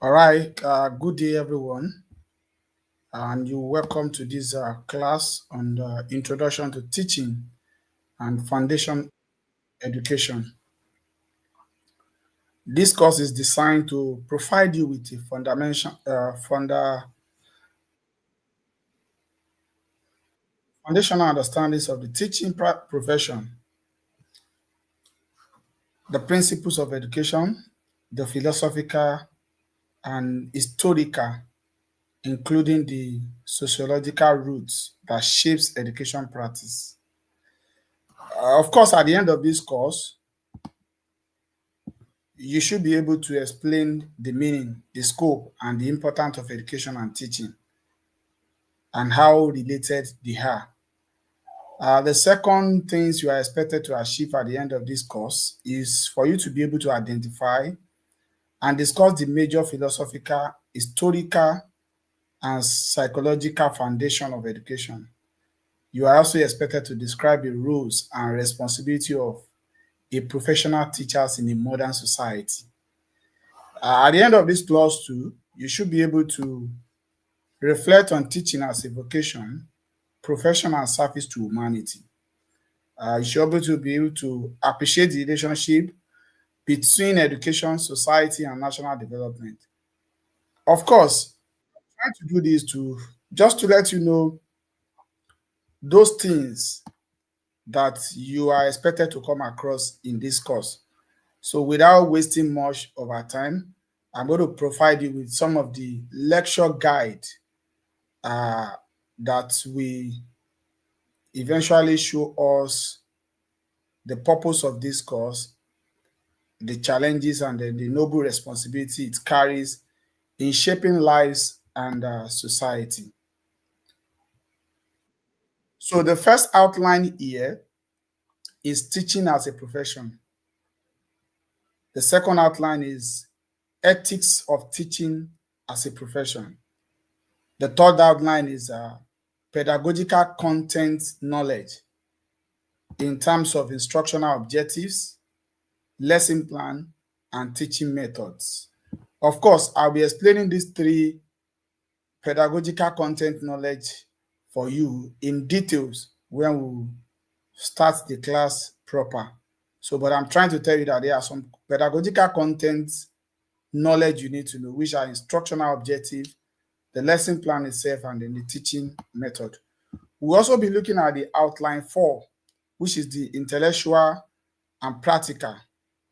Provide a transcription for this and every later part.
All right, good day, everyone, and you're welcome to this class on the Introduction to Teaching and Foundation Education. This course is designed to provide you with a foundational understandings of the teaching profession, the principles of education, the philosophical and historical, including the sociological roots that shapes education practice. Of course, at the end of this course, you should be able to explain the meaning, the scope, and the importance of education and teaching and how related they are. The second things you are expected to achieve at the end of this course is for you to be able to identify and discuss the major philosophical, historical, and psychological foundation of education. You are also expected to describe the roles and responsibility of a professional teachers in a modern society. At the end of this class too, you should be able to reflect on teaching as a vocation, profession, and service to humanity. You should be able to appreciate the relationship between education, society, and national development. Of course, trying to do this to just to let you know those things that you are expected to come across in this course. So without wasting much of our time, I'm going to provide you with some of the lecture guide uh, that will eventually show us the purpose of this course, the challenges, and the noble responsibility it carries in shaping lives and society. So the first outline here is teaching as a profession. The second outline is ethics of teaching as a profession. The third outline is pedagogical content knowledge in terms of instructional objectives, lesson plan, and teaching methods. Of course, I'll be explaining these three pedagogical content knowledge for you in details when we start the class proper. So, but I'm trying to tell you that there are some pedagogical content knowledge you need to know, which are instructional objective, the lesson plan itself, and then the teaching method. We'll also be looking at the outline 4, which is the intellectual and practical.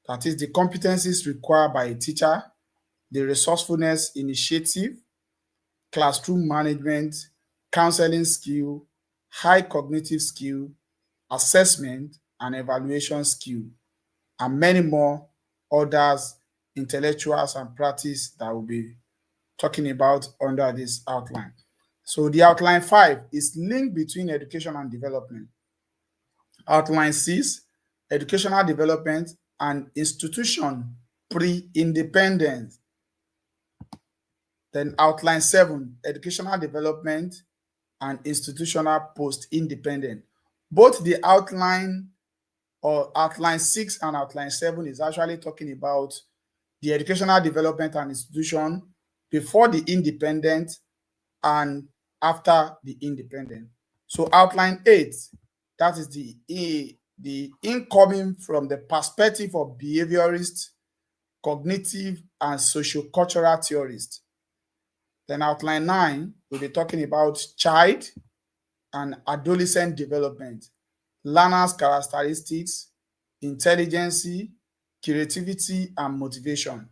That is the competencies required by a teacher, the resourcefulness initiative, classroom management, counseling skill, high cognitive skill, assessment and evaluation skill, and many more others, intellectuals and practice that we'll be talking about under this outline. So the outline 5 is link between education and development. Outline 6, educational development and institution pre-independence. Then outline 7, educational development and institutional post-independent. Both the outline or outline 6 and outline 7 is actually talking about the educational development and institution before the independent and after the independent. So outline 8, that is the incoming from the perspective of behaviorist, cognitive, and sociocultural theorists. Then outline 9, we'll be talking about child and adolescent development, learners' characteristics, intelligence, creativity, and motivation.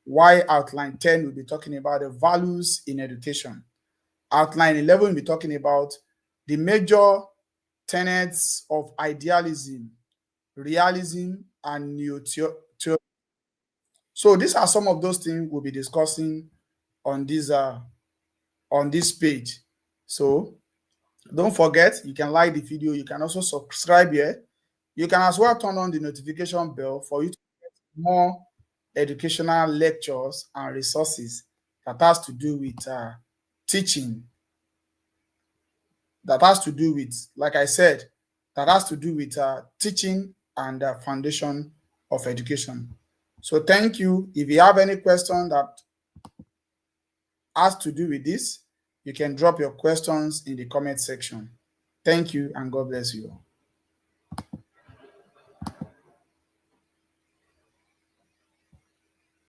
While outline 10 will be talking about the values in education. Outline 11 will be talking about the major tenets of idealism, realism, and neo-theory. So these are some of those things we'll be discussing on this page. So don't forget, you can like the video, you can also subscribe here. You can as well turn on the notification bell for you to get more educational lectures and resources that has to do with teaching, that has to do with, like I said, that has to do with teaching and foundation of education. So thank you. If you have any question that has to do with this, you can drop your questions in the comment section. Thank you and God bless you all.